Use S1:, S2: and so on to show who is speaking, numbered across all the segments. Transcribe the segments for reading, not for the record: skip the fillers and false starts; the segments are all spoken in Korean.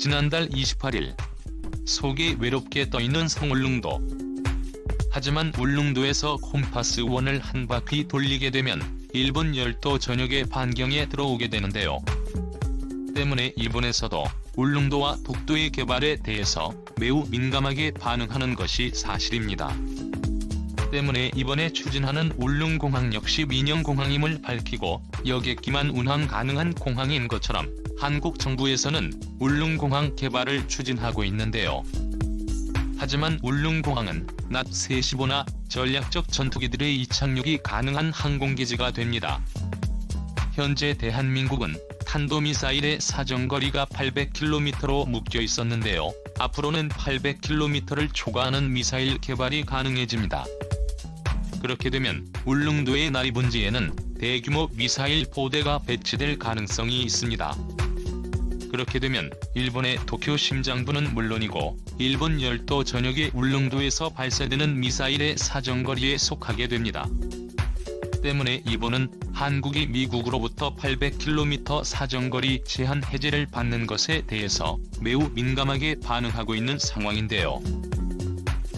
S1: 지난달 28일 속이 외롭게 떠있는 성울릉도. 하지만 울릉도에서 콤파스1을 한 바퀴 돌리게 되면 일본 열도 전역의 반경에 들어오게 되는데요. 때문에 일본에서도 울릉도와 독도의 개발에 대해서 매우 민감하게 반응하는 것이 사실입니다. 때문에 이번에 추진하는 울릉공항 역시 민영공항임을 밝히고 여객기만 운항 가능한 공항인 것처럼 한국 정부에서는 울릉공항 개발을 추진하고 있는데요. 하지만 울릉공항은 낮 3시보나 전략적 전투기들의 이착륙이 가능한 항공기지가 됩니다. 현재 대한민국은 탄도미사일의 사정거리가 800km로 묶여 있었는데요. 앞으로는 800km를 초과하는 미사일 개발이 가능해집니다. 그렇게 되면 울릉도의 나리분지에는 대규모 미사일 포대가 배치될 가능성이 있습니다. 그렇게 되면 일본의 도쿄 심장부는 물론이고 일본 열도 전역의 울릉도에서 발사되는 미사일의 사정거리에 속하게 됩니다. 때문에 일본은 한국이 미국으로부터 800km 사정거리 제한 해제를 받는 것에 대해서 매우 민감하게 반응하고 있는 상황인데요.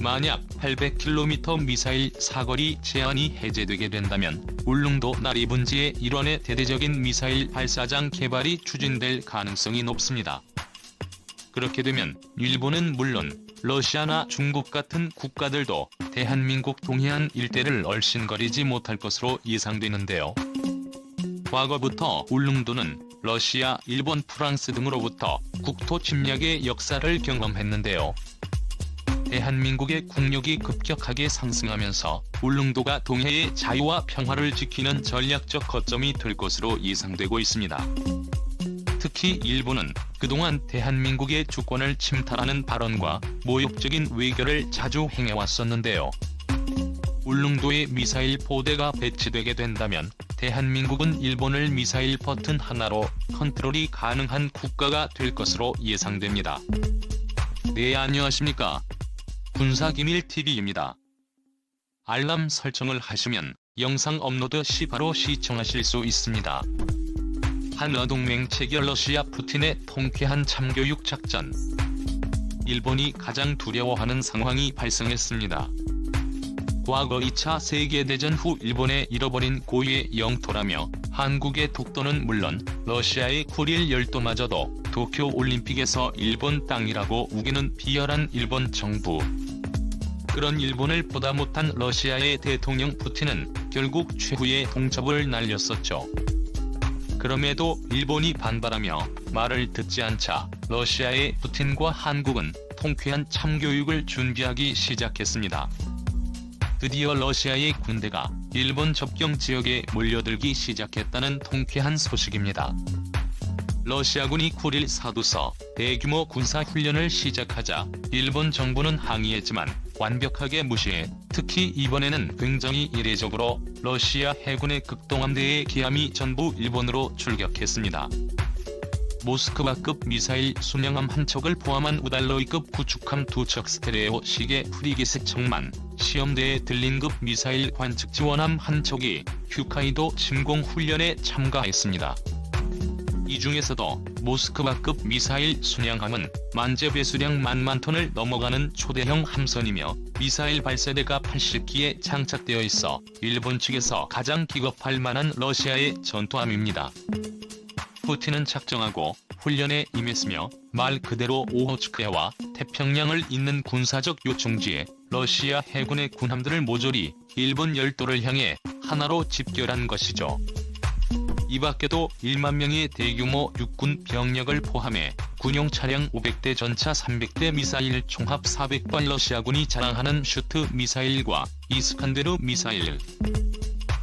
S1: 만약 800km 미사일 사거리 제한이 해제되게 된다면 울릉도 나리분지의 일원의 대대적인 미사일 발사장 개발이 추진될 가능성이 높습니다. 그렇게 되면 일본은 물론 러시아나 중국 같은 국가들도 대한민국 동해안 일대를 얼씬거리지 못할 것으로 예상되는데요. 과거부터 울릉도는 러시아, 일본, 프랑스 등으로부터 국토 침략의 역사를 경험했는데요. 대한민국의 국력이 급격하게 상승하면서 울릉도가 동해의 자유와 평화를 지키는 전략적 거점이 될 것으로 예상되고 있습니다. 특히 일본은 그동안 대한민국의 주권을 침탈하는 발언과 모욕적인 외교를 자주 행해왔었는데요. 울릉도에 미사일 포대가 배치되게 된다면 대한민국은 일본을 미사일 버튼 하나로 컨트롤이 가능한 국가가 될 것으로 예상됩니다. 네, 안녕하십니까. 군사기밀TV입니다. 알람 설정을 하시면 영상 업로드 시 바로 시청하실 수 있습니다. 한러동맹 체결 러시아 푸틴의 통쾌한 참교육 작전. 일본이 가장 두려워하는 상황이 발생했습니다. 과거 2차 세계대전 후 일본의 잃어버린 고유의 영토라며 한국의 독도는 물론 러시아의 쿠릴 열도마저도 도쿄올림픽에서 일본 땅이라고 우기는 비열한 일본 정부. 그런 일본을 보다 못한 러시아의 대통령 푸틴은 결국 최후의 동접을 날렸었죠. 그럼에도 일본이 반발하며 말을 듣지 않자 러시아의 푸틴과 한국은 통쾌한 참교육을 준비하기 시작했습니다. 드디어 러시아의 군대가 일본 접경 지역에 몰려들기 시작했다는 통쾌한 소식입니다. 러시아군이 쿠릴 사두서 대규모 군사훈련을 시작하자 일본 정부는 항의했지만 완벽하게 무시해 특히 이번에는 굉장히 이례적으로 러시아 해군의 극동함대의 기함이 전부 일본으로 출격했습니다. 모스크바급 미사일 순양함 한 척을 포함한 우달로이급 구축함 2척 스테레오식의 프리기스 척만, 시험대에 들린급 미사일 관측 지원함 한 척이 홋카이도 침공훈련에 참가했습니다. 이 중에서도 모스크바급 미사일 순양함은 만재 배수량 10,000톤을 넘어가는 초대형 함선이며 미사일 발사대가 80기에 장착되어 있어 일본 측에서 가장 기겁할 만한 러시아의 전투함입니다. 푸틴은 작정하고 훈련에 임했으며 말 그대로 오호츠크해와 태평양을 잇는 군사적 요충지에 러시아 해군의 군함들을 모조리 일본 열도를 향해 하나로 집결한 것이죠. 이 밖에도 1만 명의 대규모 육군 병력을 포함해 군용 차량 500대, 전차 300대, 미사일 총합 400발, 러시아군이 자랑하는 슈트 미사일과 이스칸데르 미사일,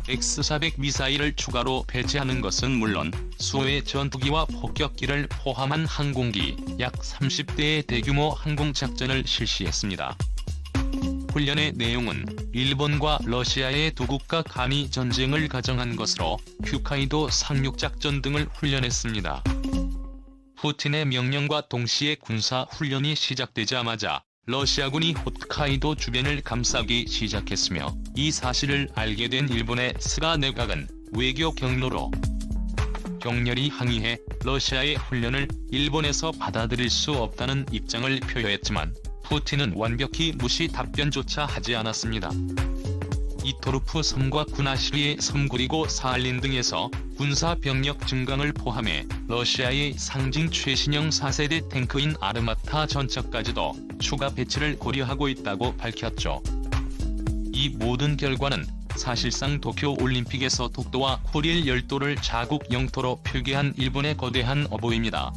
S1: X-400 미사일을 추가로 배치하는 것은 물론 수호의 전투기와 폭격기를 포함한 항공기 약 30대의 대규모 항공작전을 실시했습니다. 훈련의 내용은 일본과 러시아의 두 국가 간이 전쟁을 가정한 것으로 홋카이도 상륙작전 등을 훈련했습니다. 푸틴의 명령과 동시에 군사훈련이 시작되자마자 러시아군이 홋카이도 주변을 감싸기 시작했으며 이 사실을 알게 된 일본의 스가 내각은 외교 경로로 격렬히 항의해 러시아의 훈련을 일본에서 받아들일 수 없다는 입장을 표했지만 푸틴은 완벽히 무시 답변조차 하지 않았습니다. 이토르프 섬과 구나시리의 섬 그리고 사할린 등에서 군사 병력 증강을 포함해 러시아의 상징 최신형 4세대 탱크인 아르마타 전차까지도 추가 배치를 고려하고 있다고 밝혔죠. 이 모든 결과는 사실상 도쿄올림픽에서 독도와 쿠릴 열도를 자국 영토로 표기한 일본의 거대한 어보입니다.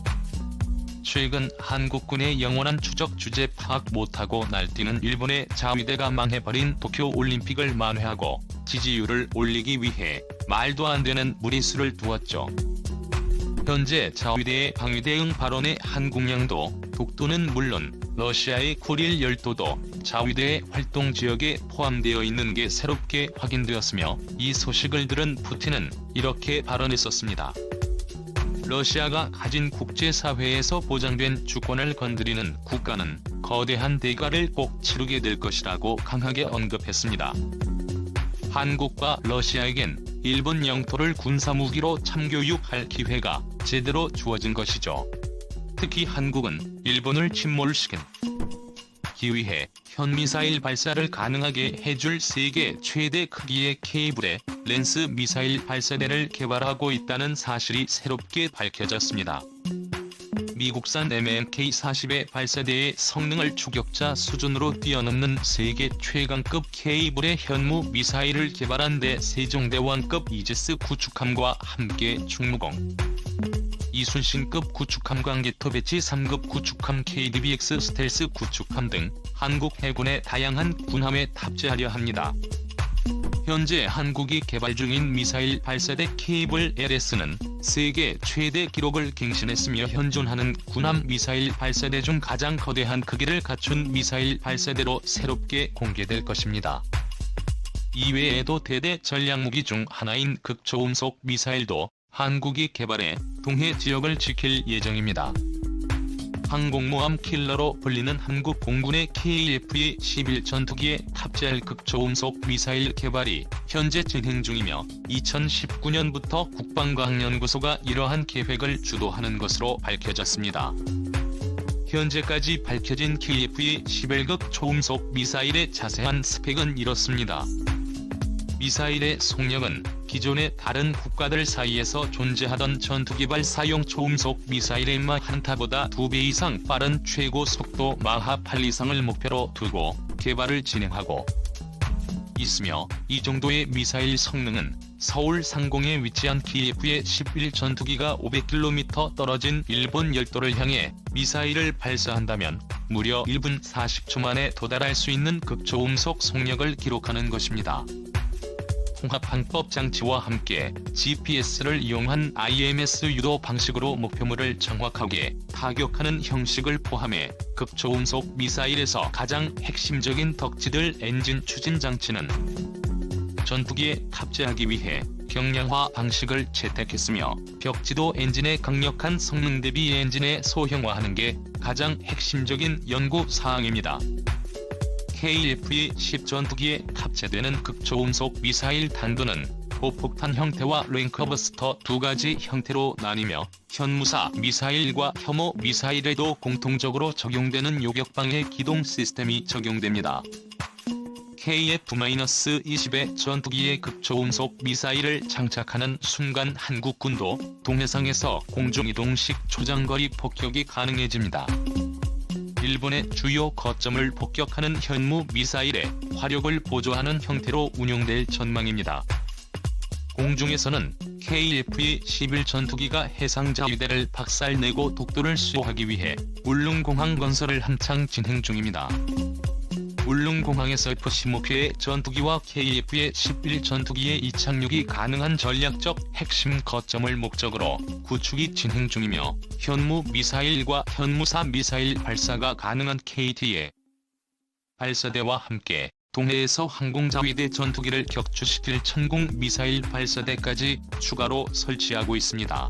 S1: 최근 한국군의 영원한 추적 주제 파악 못하고 날뛰는 일본의 자위대가 망해버린 도쿄올림픽을 만회하고 지지율을 올리기 위해 말도 안 되는 무리수를 두었죠. 현재 자위대의 방위대응 발언에 한국령도, 독도는 물론 러시아의 쿠릴 열도도 자위대의 활동 지역에 포함되어 있는 게 새롭게 확인되었으며, 이 소식을 들은 푸틴은 이렇게 발언했었습니다. 러시아가 가진 국제사회에서 보장된 주권을 건드리는 국가는 거대한 대가를 꼭 치르게 될 것이라고 강하게 언급했습니다. 한국과 러시아에겐 일본 영토를 군사무기로 참교육할 기회가 제대로 주어진 것이죠. 특히 한국은 일본을 침몰시킨 기위해 현미사일 발사를 가능하게 해줄 세계 최대 크기의 K브레 렌스 미사일 발사대를 개발하고 있다는 사실이 새롭게 밝혀졌습니다. 미국산 MMK-40의 발사대의 성능을 추격자 수준으로 뛰어넘는 세계 최강급 K브레 현무 미사일을 개발한 데 세종대왕급 이지스 구축함과 함께 충무공, 이순신급 구축함 광개토 배치 3급 구축함 KDBX 스텔스 구축함 등 한국 해군의 다양한 군함에 탑재하려 합니다. 현재 한국이 개발 중인 미사일 발사대 케이블 LS는 세계 최대 기록을 갱신했으며 현존하는 군함 미사일 발사대 중 가장 거대한 크기를 갖춘 미사일 발사대로 새롭게 공개될 것입니다. 이외에도 대대 전략무기 중 하나인 극초음속 미사일도 한국이 개발해 동해 지역을 지킬 예정입니다. 항공모함 킬러로 불리는 한국 공군의 KF-11 전투기에 탑재할 극초음속 미사일 개발이 현재 진행 중이며 2019년부터 국방과학연구소가 이러한 계획을 주도하는 것으로 밝혀졌습니다. 현재까지 밝혀진 KF-11급 초음속 미사일의 자세한 스펙은 이렇습니다. 미사일의 속력은 기존의 다른 국가들 사이에서 존재하던 전투기발 사용 초음속 미사일의 마 한타보다 2배 이상 빠른 최고 속도 마하 8 이상을 목표로 두고 개발을 진행하고 있으며, 이 정도의 미사일 성능은 서울 상공에 위치한 KF-11 전투기가 500km 떨어진 일본 열도를 향해 미사일을 발사한다면 무려 1분 40초 만에 도달할 수 있는 극초음속 속력을 기록하는 것입니다. 통합항법 장치와 함께 GPS를 이용한 IMS 유도 방식으로 목표물을 정확하게 타격하는 형식을 포함해 극초음속 미사일에서 가장 핵심적인 덕지들 엔진 추진 장치는 전투기에 탑재하기 위해 경량화 방식을 채택했으며, 벽지도 엔진의 강력한 성능 대비 엔진에 소형화하는 게 가장 핵심적인 연구 사항입니다. KF-10 전투기에 탑재되는 극초음속 미사일 단도는 포폭탄 형태와 랭커버스터 두 가지 형태로 나뉘며, 현무사 미사일과 혐오 미사일에도 공통적으로 적용되는 요격방해 기동 시스템이 적용됩니다. KF-20의 전투기에 극초음속 미사일을 장착하는 순간 한국군도 동해상에서 공중이동식 초장거리 폭격이 가능해집니다. 일본의 주요 거점을 폭격하는 현무 미사일의 화력을 보조하는 형태로 운용될 전망입니다. 공중에서는 KF-11 전투기가 해상자위대를 박살내고 독도를 수호하기 위해 울릉공항 건설을 한창 진행 중입니다. 울릉공항에서 F-15K의 전투기와 KF-11 전투기의 이착륙이 가능한 전략적 핵심 거점을 목적으로 구축이 진행 중이며, 현무 미사일과 현무사 미사일 발사가 가능한 KT의 발사대와 함께 동해에서 항공자위대 전투기를 격추시킬 천공 미사일 발사대까지 추가로 설치하고 있습니다.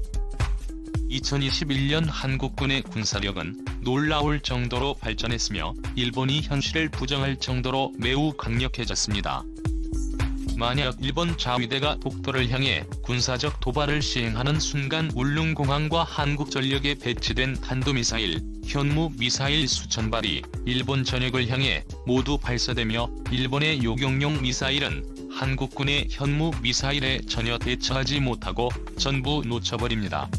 S1: 2021년 한국군의 군사력은 놀라울 정도로 발전했으며, 일본이 현실을 부정할 정도로 매우 강력해졌습니다. 만약 일본 자위대가 독도를 향해 군사적 도발을 시행하는 순간 울릉공항과 한국전력에 배치된 탄도미사일, 현무미사일 수천 발이 일본 전역을 향해 모두 발사되며 일본의 요격용 미사일은 한국군의 현무미사일에 전혀 대처하지 못하고 전부 놓쳐버립니다.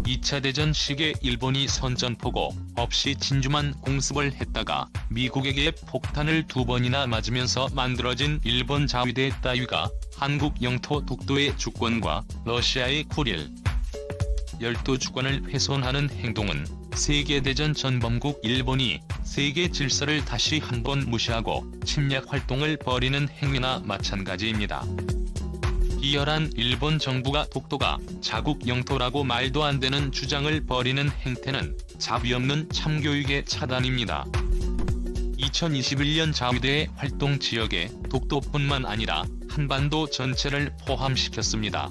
S1: 2차 대전 시기에 일본이 선전포고 없이 진주만 공습을 했다가 미국에게 폭탄을 2번이나 맞으면서 만들어진 일본 자위대 따위가 한국 영토 독도의 주권과 러시아의 쿠릴 열도 주권을 훼손하는 행동은 세계대전 전범국 일본이 세계 질서를 다시 한번 무시하고 침략 활동을 벌이는 행위나 마찬가지입니다. 비열한 일본 정부가 독도가 자국 영토라고 말도 안 되는 주장을 벌이는 행태는 자비 없는 참교육의 차단입니다. 2021년 자위대의 활동 지역에 독도뿐만 아니라 한반도 전체를 포함시켰습니다.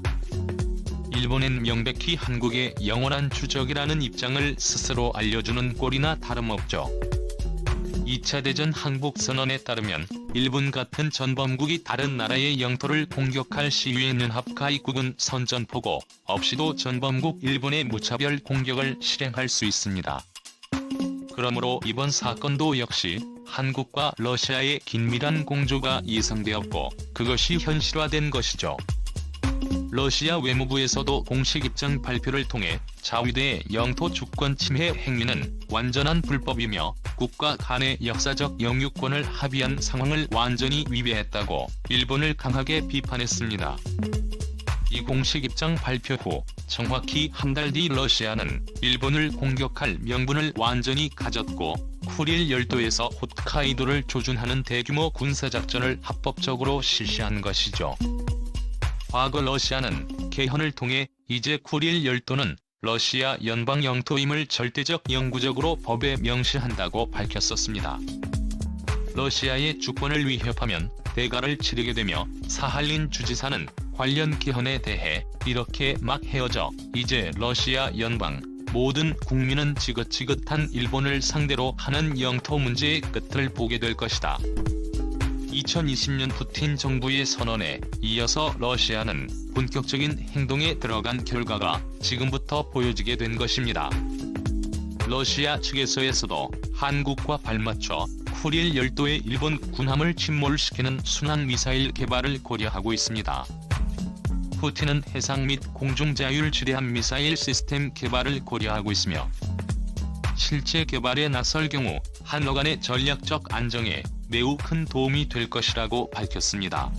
S1: 일본은 명백히 한국의 영원한 주적이라는 입장을 스스로 알려주는 꼴이나 다름없죠. 2차 대전 항복선언에 따르면 일본 같은 전범국이 다른 나라의 영토를 공격할 시위에 연합가입국은 선전포고 없이도 전범국 일본의 무차별 공격을 실행할 수 있습니다. 그러므로 이번 사건도 역시 한국과 러시아의 긴밀한 공조가 예상되었고 그것이 현실화된 것이죠. 러시아 외무부에서도 공식 입장 발표를 통해 자위대의 영토 주권 침해 행위는 완전한 불법이며 국가 간의 역사적 영유권을 합의한 상황을 완전히 위배했다고 일본을 강하게 비판했습니다. 이 공식 입장 발표 후 정확히 한 달 뒤 러시아는 일본을 공격할 명분을 완전히 가졌고 쿠릴 열도에서 홋카이도를 조준하는 대규모 군사작전을 합법적으로 실시한 것이죠. 과거 러시아는 개헌을 통해 이제 쿠릴 열도는 러시아 연방 영토임을 절대적 영구적으로 법에 명시한다고 밝혔었습니다. 러시아의 주권을 위협하면 대가를 치르게 되며 사할린 주지사는 관련 개헌에 대해 이렇게 막 헤어져 이제 러시아 연방 모든 국민은 지긋지긋한 일본을 상대로 하는 영토 문제의 끝을 보게 될 것이다. 2020년 푸틴 정부의 선언에 이어서 러시아는 본격적인 행동에 들어간 결과가 지금부터 보여지게 된 것입니다. 러시아 측에서도 한국과 발맞춰 쿠릴 열도의 일본 군함을 침몰시키는 순항미사일 개발을 고려하고 있습니다. 푸틴은 해상 및 공중 자율 지대함 미사일 시스템 개발을 고려하고 있으며 실제 개발에 나설 경우 한러 간의 전략적 안정에 매우 큰 도움이 될 것이라고 밝혔습니다.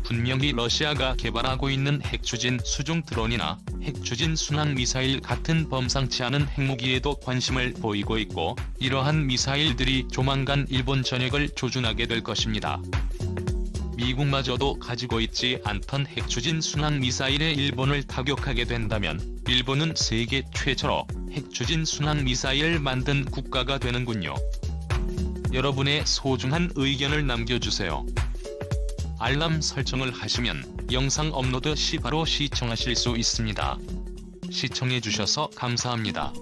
S1: 분명히 러시아가 개발하고 있는 핵추진 수중 드론이나 핵추진 순항미사일 같은 범상치 않은 핵무기에도 관심을 보이고 있고 이러한 미사일들이 조만간 일본 전역을 조준하게 될 것입니다. 미국마저도 가지고 있지 않던 핵추진 순항미사일에 일본을 타격하게 된다면 일본은 세계 최초로 핵추진 순항미사일을 만든 국가가 되는군요. 여러분의 소중한 의견을 남겨주세요. 알람 설정을 하시면 영상 업로드 시 바로 시청하실 수 있습니다. 시청해주셔서 감사합니다.